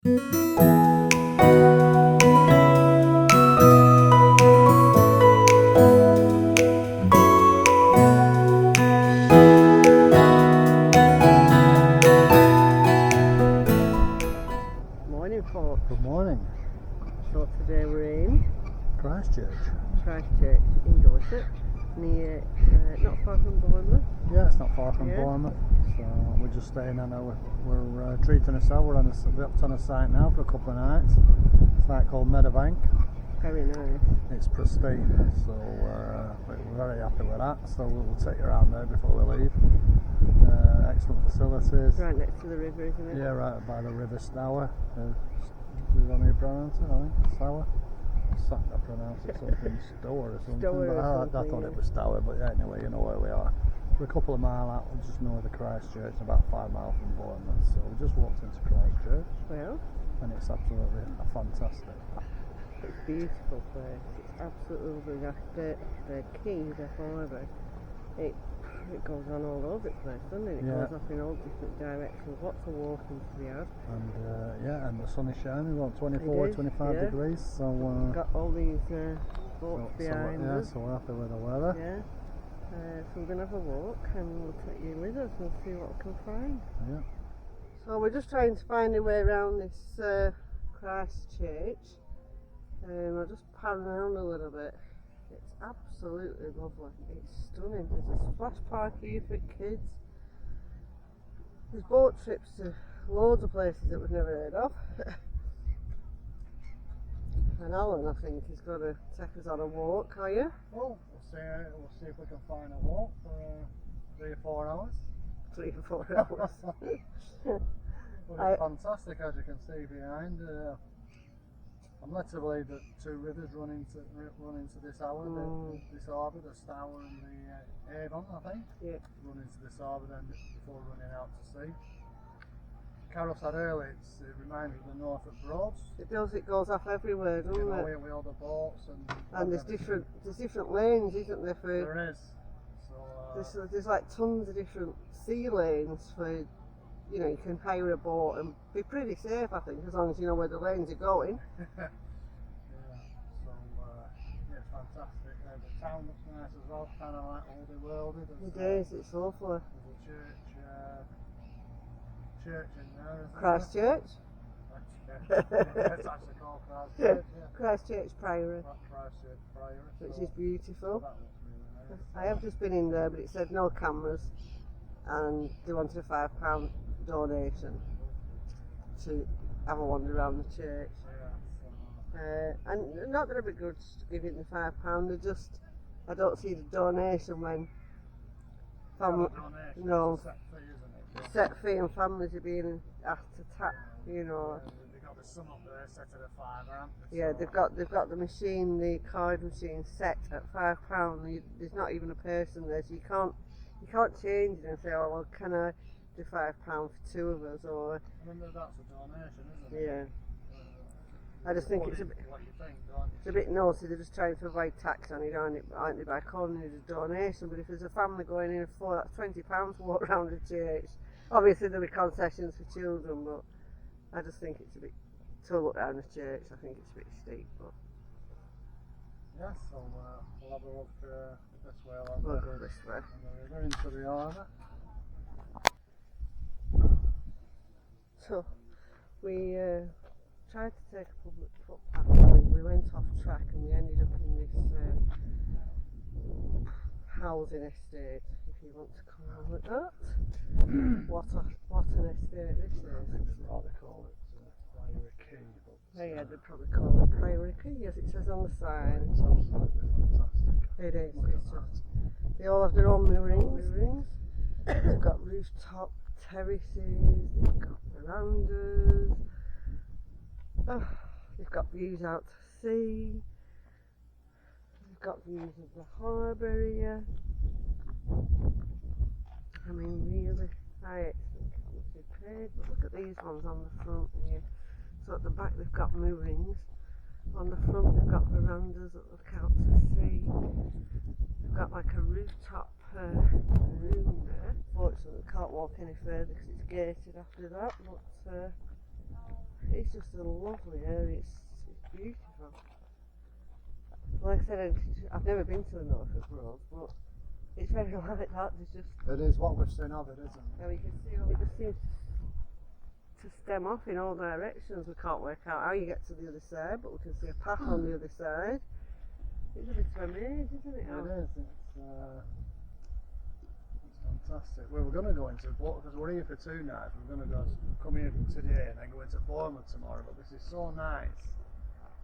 Morning, folks. Good morning. So today we're in Chrischurch. Chrischurch in Dorset, near, not far from Bournemouth. Yeah, it's not far from Yeah. Bournemouth. So we're just staying on we're treating ourselves. We're on a site now for a couple of nights. A site called Motorhome. Very nice. It's pristine, so we're very happy with that. So we'll take you around there before we leave. Excellent facilities. Right next to the river, isn't it? Yeah, right by the River Stour. Is that how you pronounce it? I think Stour. I pronounce it something Stour or something. Stour or I something, thought yeah. it was Stour, but anyway, you know where we are. We're a couple of miles out, just north of Christchurch, about 5 miles from Bournemouth. So we just walked into Christchurch, Well, and it's absolutely fantastic. it's a beautiful place. It's absolutely lovely. The quay, the harbour, it goes on all over the place, doesn't it? It Yeah. goes off in all different directions. Lots of walking to be had. And and the sun is shining, about 24, It is, 25 yeah. degrees. So Got all these boats behind us. so we're happy with the weather. Yeah. So we're going to have a walk and we'll take you with us and see what we can find. Yeah. So we're just trying to find a way around this Christchurch. I'll just pan around a little bit. It's absolutely lovely. It's stunning. There's a splash park here for kids. There's boat trips to loads of places that we've never heard of. And Alan, I think, is going to take us on a walk, are you? Well, we'll see if we can find a walk for 3 or 4 hours. 3 or 4 hours. Well, it's fantastic, as you can see behind. I'm led to believe that 2 rivers run into this harbour. This harbour, the Stour and the Avon, I think. Yeah. Run into this harbour then before running out to sea. Carol said earlier, it reminds me of the Norfolk Broads. It does. It goes off everywhere, doesn't it? With all the boats And there's different lanes, isn't there? For there is. So there's like tons of different sea lanes for, you know, you can hire a boat and be pretty safe, I think, as long as you know where the lanes are going. yeah. So it's fantastic. The town looks nice as well, kind of like oldie worldy. It is. It's lovely. There's a church in there. Christchurch. It's actually called Christchurch. Yeah. Christchurch Priory, Christchurch Priory. which so is beautiful. that looks really nice. I have just been in there, but it said no cameras, and they wanted a £5 donation to have a wander around the church. And not that I'd be good giving the £5. I don't see the donation when family, no, set fee and families are being asked to tap, you know. They've got the sum up there set at a £5. Yeah, they've got the machine, the card machine set at £5. There's not even a person there, so you can't change it and say, oh well, can I do £5 for 2 of us, or I remember that's a donation, isn't it? yeah. I just think it's a bit naughty. They're just trying to avoid tax on it, aren't they, by calling it a donation. But if there's a family going in for that's £20 to walk around the church. Obviously there'll be concessions for children, but I just think it's a bit to look down the church. I think it's a bit steep, but yeah. So we'll have a look this way. We'll go this way. And we're into the harbour. So we tried to take a public footpath. We went off track and we ended up in this housing estate, if you want to call it that. What an estate this is. They'd rather call it Priory Key. Yeah, they'd probably call it Priory Key, as it says on the sign. It's absolutely fantastic. It is. It's just, they all have their own moorings. They've got rooftop terraces, they've got verandas. Oh, they've got views out to sea. They've got views of the harbour here. I mean, really high expensive paid, but look at these ones on the front here. So at the back they've got moorings. On the front they've got verandas that look out to sea. They've got like a rooftop room there. Fortunately, we can't walk any further because it's gated after that. But it's just a lovely area. It's beautiful. Like I said, I've never been to the Norfolk Road, but it's very like that. There's just. It is what we've seen of it, isn't it? Yeah, we can see it just seems to stem off in all directions. We can't work out how you get to the other side, but we can see a path on the other side. It's a bit of a maze, isn't it? It is. It's fantastic. We were going to go into because we're here for 2 nights. We're going to come here today and then go into Bournemouth tomorrow. But this is so nice.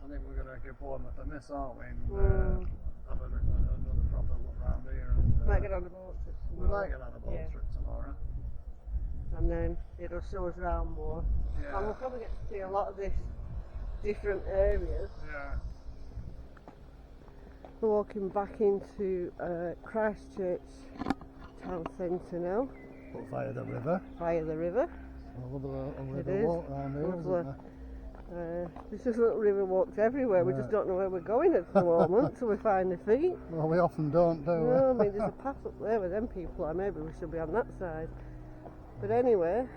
I think we're going to give Bournemouth a miss, aren't we? And have another proper look around here. And, might get on the boat trip tomorrow. We might get on a boat trip tomorrow. And then it'll show us around more. Yeah. And we'll probably get to see a lot of this different areas. Yeah. We're walking back into Chrischurch town centre now. But via the river. Via the river. A little walk around here, isn't there? There's just little river walks everywhere. We just don't know where we're going at the moment till we find the feet. Well, we often don't, do we? No, I mean there's a path up there where them people are. Maybe we should be on that side. But anyway,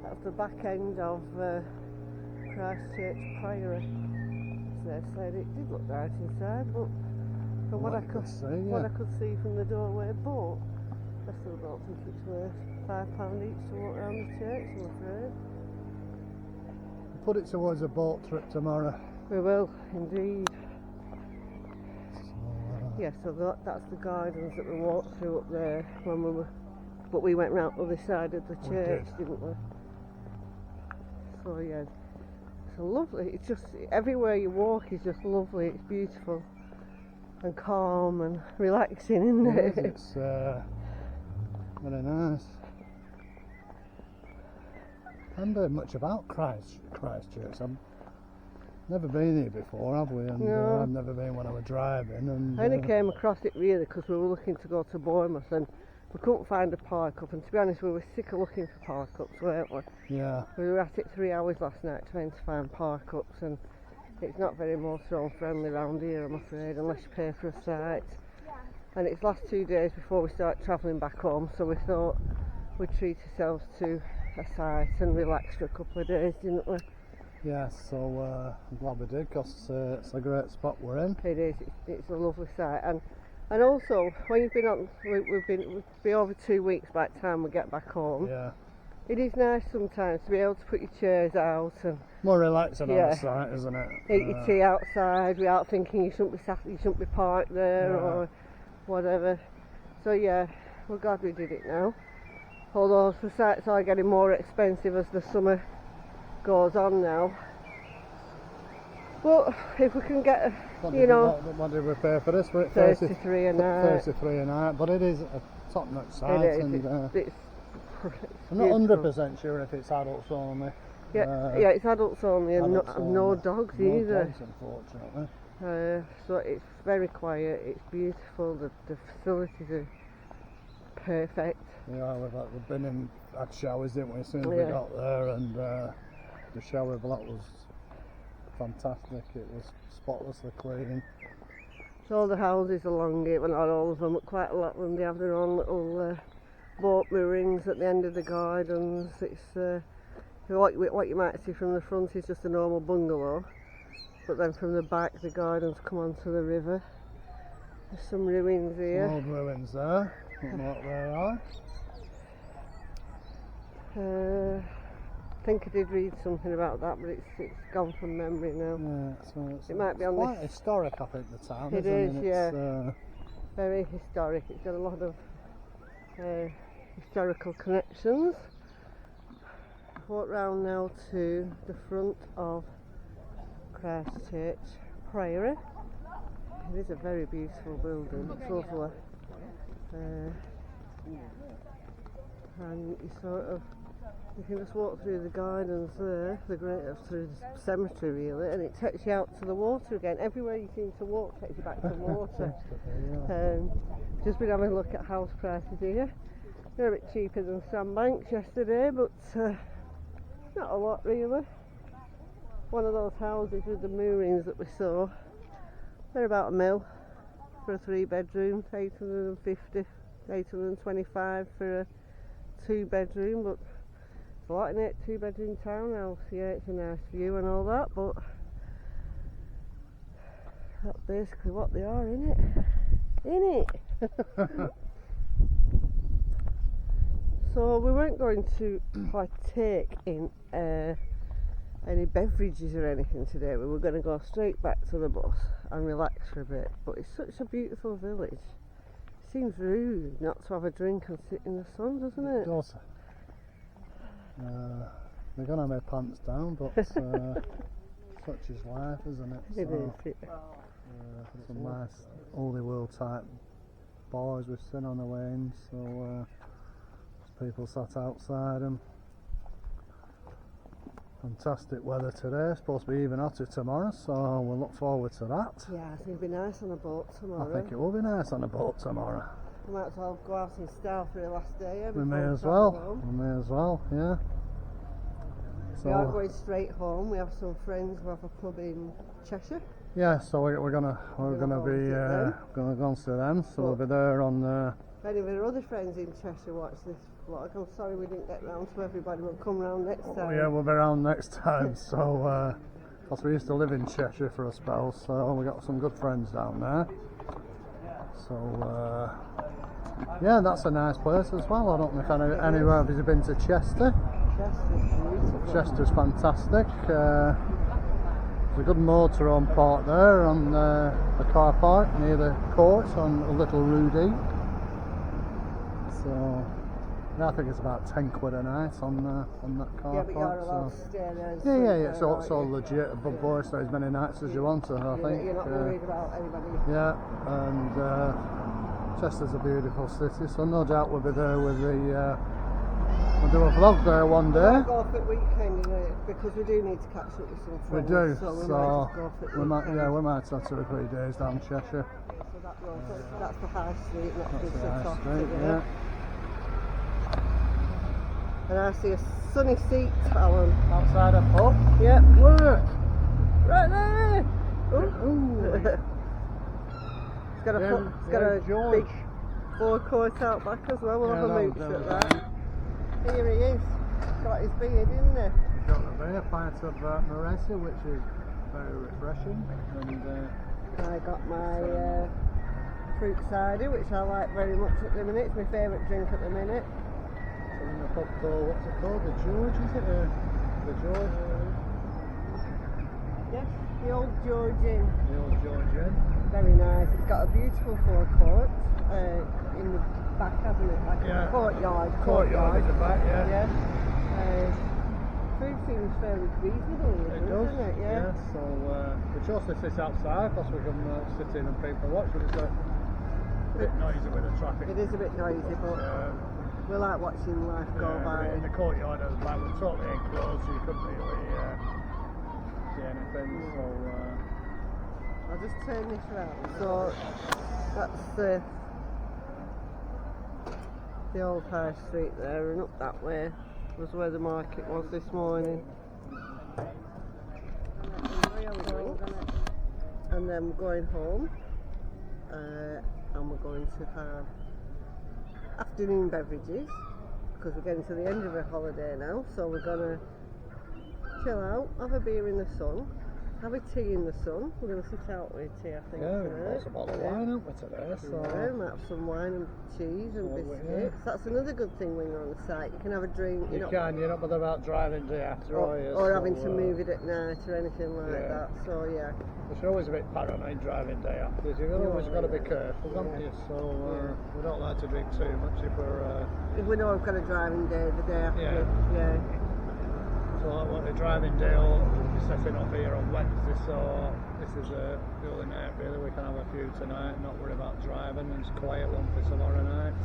that's the back end of Chrischurch Priory. As they said, it did look nice inside, but from what I could see from the doorway, but I still don't think it's worth £5 each to walk around the church, I'm afraid. Put it towards a boat trip tomorrow. We will, indeed. Yeah, so that's the gardens that we walked through up there when we were, but we went round the other side of the church, didn't we? So yeah, it's lovely. It's just everywhere you walk is just lovely. It's beautiful and calm and relaxing, isn't it? It's very nice. I haven't heard much about Christchurch. I've never been here before, have we? And no. I've never been when I was driving. And I only came across it really because we were looking to go to Bournemouth and we couldn't find a park up. And to be honest, we were sick of looking for park ups, weren't we? Yeah. We were at it 3 hours last night trying to find park ups, and it's not very motorhome friendly around here, I'm afraid, unless you pay for a site. And it's last 2 days before we start travelling back home, so we thought we'd treat ourselves to a site and relax for a couple of days, didn't we? Yeah, so I'm glad we did, because it's a great spot we're in. It is, it's a lovely site, and also when you've been on, we'll be over 2 weeks by the time we get back home. Yeah. It is nice sometimes to be able to put your chairs out and more relaxing on the site, isn't it? Eat your tea outside without thinking you shouldn't be parked there or whatever. So yeah, we're glad we did it now. Although the sites are getting more expensive as the summer goes on now. But if we can get, what did we pay for this? 33 a night. 33 a night, but it is a top-notch site. It is. And, it's I'm not 100% sure if it's adults only. Yeah, it's adults only, and no dogs either. Dogs, unfortunately. So it's very quiet. It's beautiful. The facilities are perfect. Yeah, we've been in, had showers, didn't we, as soon as we got there, and the shower block was fantastic. It was spotlessly clean. So all the houses along it, well not all of them, but quite a lot of them, they have their own little boat moorings at the end of the gardens. It's what you might see from the front is just a normal bungalow, but then from the back the gardens come onto the river. There's some ruins here. Some old ruins there. Don't know what they are. I think I did read something about that, but it's gone from memory now. Yeah, so it might be on quite historic, I think, the town. It is, yeah. Very historic. It's got a lot of historical connections. Walk round now to the front of Chrischurch Priory. It is a very beautiful building. It's lovely. And you can just walk through the gardens there, through the cemetery really, and it takes you out to the water again. Everywhere you seem to walk takes you back to the water. Just been having a look at house prices here. They're a bit cheaper than Sandbanks yesterday, but not a lot really. One of those houses with the moorings that we saw, they're about £1 million for a 3-bedroom, 850, 825 for a 2-bedroom, but It's a lot in it, 2-bedroom townhouse. Yeah, it's a nice view and all that, but that's basically what they are, innit? So we weren't going to partake in any beverages or anything today. We were going to go straight back to the bus and relax for a bit, but it's such a beautiful village. It seems rude not to have a drink and sit in the sun, doesn't it? Dorset. They're going to have my pants down, but such is life, isn't it? It is. Some nice oldie world type bars we've seen on the lanes, so people sat outside them. Fantastic weather today, supposed to be even hotter tomorrow, so we'll look forward to that. Yeah, I think it'll be nice on a boat tomorrow. I think it will be nice on a boat tomorrow. We might as well go out in style for the last day. We may as well. We may as well, yeah. So, we are going straight home. We have some friends who have a pub in Cheshire. Yeah, so we're gonna go and see them. So we'll be there on. If any of our other friends in Cheshire watch this vlog, I'm sorry we didn't get round to everybody. We'll come round next time. Oh, yeah, we'll be around next time. So, because we used to live in Cheshire for a spell, so we got some good friends down there. So, yeah, that's a nice place as well. I don't know if anywhere have you been to Chester? Chester's beautiful. Chester's fantastic. There's a good motorhome park there on the car park near the court on a Little Rudy. So yeah, I think it's about 10 quid a night on that car Yeah, but park. you're allowed to stay there. Yeah. It's all legit. Above board, so as many nights as you want to. I think. You're not worried about anybody. Yeah, and Chester's a beautiful city, so no doubt we'll be there with the. We'll do a vlog there one day. We'll go for the weekend, because we do need to catch up with some friends. We do, so we so might just go for the we weekend. might have 2 or 3 days down Cheshire. So that's the high street, and that's That's the the high top street, today. yeah. And I see a sunny seat, Alan. Outside a pub. Yep. Look! Right there! Ooh. It's got a big forecourt out back as well. We'll have a mooch at that. Here he is. Got his beard, isn't he? Got a beer, pint of Moresi, which is very refreshing. And I got my fruit cider, which I like very much at the minute. It's my favourite drink at the minute. in the pub called, what's it called? The George, is it? The George? Yes, the old George Inn. The old George Inn. Very nice. It's got a beautiful forecourt in the back, hasn't it? Like a courtyard. Courtyard in the back, Yeah. Food seems fairly reasonable, doesn't it? Yeah. So we chose to sit outside because we can sit in and people watch, but it's a bit noisy with the traffic. It is a bit noisy, but we like watching life go by. In the courtyard at the back, we're totally enclosed, so you couldn't really see anything. So I'll just turn this round. So that's the old high street there, and up that way was where the market was this morning. And then we're going home, and we're going to have afternoon beverages because we're getting to the end of our holiday now. So we're gonna chill out, have a beer in the sun, have a tea in the sun. We're going to sit out with tea, I think. yeah, we've got some bottle of wine, haven't we, today? So we might have some wine and cheese and biscuits. That's another good thing when you're on the site. You can have a drink. you're not bothered about driving day after, or having to move it at night or anything like that. So yeah. It's always a bit paranoid driving day after. You've always got to be careful, haven't you? So we don't like to drink too much if we know we've got a driving day the day after. Yeah. So I want a driving day or setting up here on Wednesday, so this is the only night really we can have a few tonight, not worry about driving, and it's a quiet one for tomorrow night.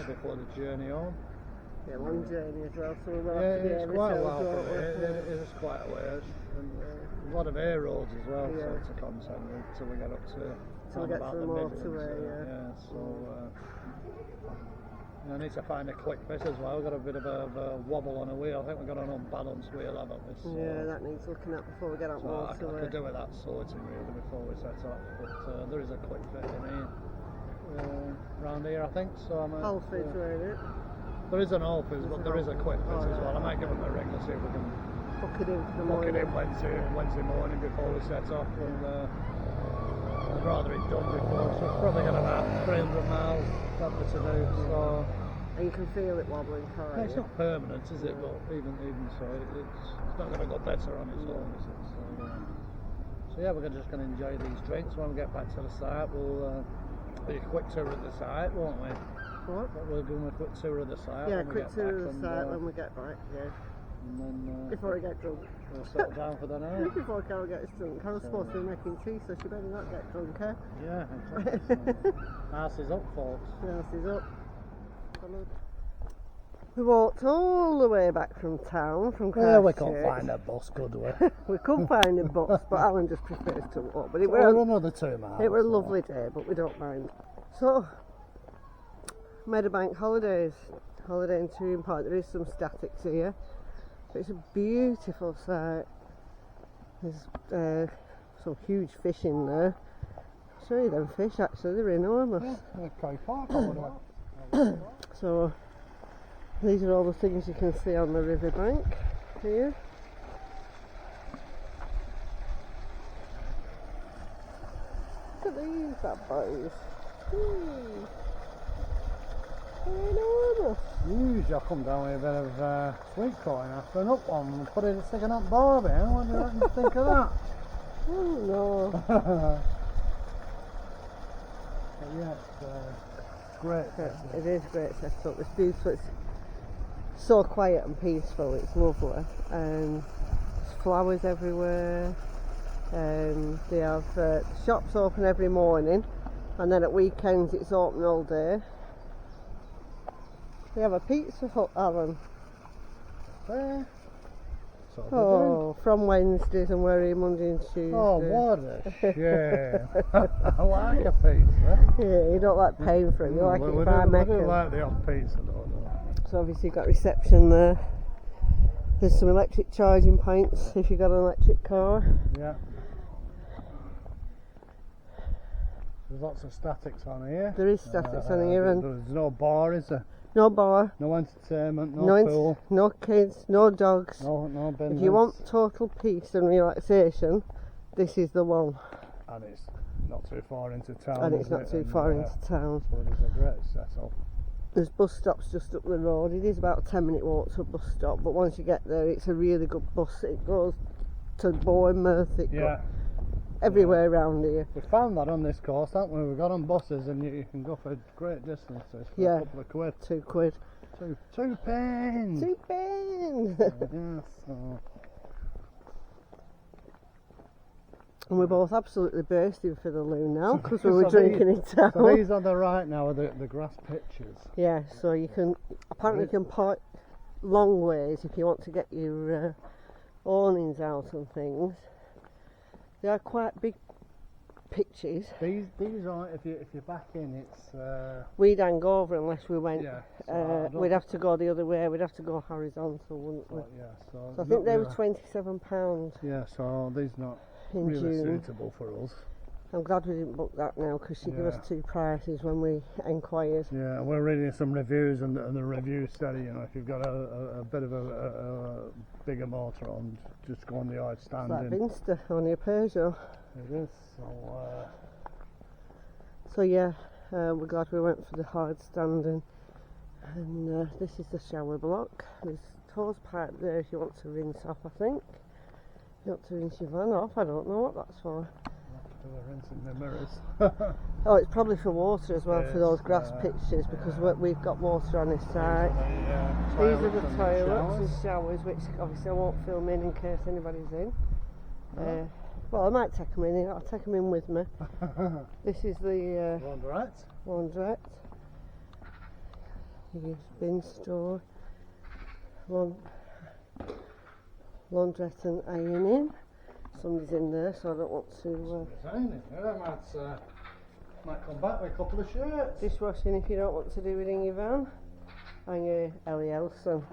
Before the journey home. Yeah, long journey as well, so we'll have to be it's able quite to a while from here. It is quite a ways. And a lot of air roads as well to contend with till we get up to the motorway. I need to find a click bit as well. We've got a bit of a wobble on a wheel. I think we've got an unbalanced wheel, haven't we? So that needs looking at before we get out I motorway. could do with that sorting really before we set off, but there is a click bit in here. Round here I think, so I'm Halfway through it. There is an all-fizz, but there is a quick fizz as well. I might give them a ring and see if we can Book it in for the book morning. it in Wednesday morning before we set off. And I'd rather it done before, so it's probably got about 300 miles left to do. So And you can feel it wobbling, can't it's you? not permanent, is it? But even so, it's not going to go better on its own, is it? So yeah, we're just going to enjoy these drinks. When we get back to the site, we'll do a quick tour of the site, won't we? What? We'll do a quick tour of the site. Yeah, when we quick get tour back of the and, site when we get back, yeah. And then Before I get drunk. we'll settle down for the night. Before Carol gets drunk. Carol's supposed to be making tea, so she better not get drunk, eh? Yeah, exactly. House is up, folks. The house is up. We walked all the way back from town, from Chrischurch. Well, we can't find a bus, could we? We could find a bus, but Alan just prefers to walk. But it Well, were another 2 miles. a lovely day, but we don't mind. So, Meadowbank Holidays, holiday in Touring Park. There is some statics here, but it's a beautiful site. There's some huge fish in there. I'll show you them fish, actually, they're enormous. Yeah, Crow Park, I would So, these are all the things you can see on the riverbank here. Look at these bad boys. They're enormous. Usually I come down with a bit of sweet corn after an up one and put it sticking up barbie. What do you reckon you think of that? Oh no. But yeah, it's great. It is great setup. It's beautiful. It's so quiet and peaceful. It's lovely. There's flowers everywhere. They have shops open every morning, and then at weekends it's open all day. They have a pizza hut, Alan. There. So Oh, from Wednesdays and we're here Monday and Tuesday. oh, what a shame. I like a pizza. Yeah, you don't like paying for it. You like we it if I make do it. like the odd pizza, though. So obviously you've got reception there. There's some electric charging points if you've got an electric car. Yeah. There's lots of statics on here. There is statics on here, and there's no bar, is there? no bar, No entertainment, no pool, no kids, no dogs. no bins. If you want total peace and relaxation, this is the one. And it's not too far into town. And it's is not it? too And, far into town. So it is a great setup. There's bus stops just up the road. It is about a 10-minute walk to a bus stop, but once you get there, it's a really good bus. It goes to Bournemouth, it goes everywhere around here. We found that on this course, haven't we? We got on buses and you can go for great distances for a couple of quid. £2. Two pence! £2. Yes. And we're both absolutely bursting for the loo now because we were So drinking in town. So these on the right now are the grass pitches. Yeah, so you can apparently you can park long ways if you want to get your awnings out and things. They are quite big pitches. These are if you're back in, it's We'd hang over unless we went. yeah. So We'd have to go the other way. We'd have to go horizontal, wouldn't we? yeah. So So I think they were £27 Yeah. So these not in really June. suitable for us. I'm glad we didn't book that now because she gave us two prices when we inquired. Yeah, we're reading some reviews and the reviews said, you know, if you've got a bit of a bigger motor on, just go on the hard It's like standing. Vinster on your Peugeot. It is. So yeah, we're glad we went for the hard standing. And this is the shower block. There's hose pipe there if you want to rinse off, I think. If you want to rinse your van off, I don't know what that's for. We're rinsing the mirrors. Oh, it's probably for water as well, for Yes, those grass pitches, because we've got water on this side. These are the and toilets and showers, which obviously I won't film in case anybody's in. Well, I might take them in. I'll take them in with me. This is the laundrette. Here's bin store. Laundrette and ironing. Somebody's in there, so I don't want to. Might come back with a couple of shirts. Dishwashing if you don't want to do it in your van. And your Ellie Elson.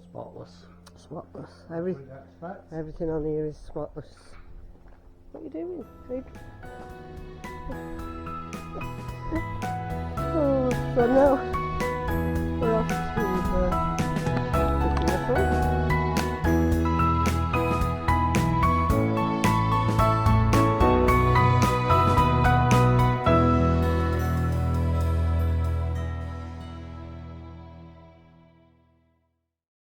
Spotless. Spotless. We'd expect. Everything on here is spotless. What are you doing, Pig? Oh, so now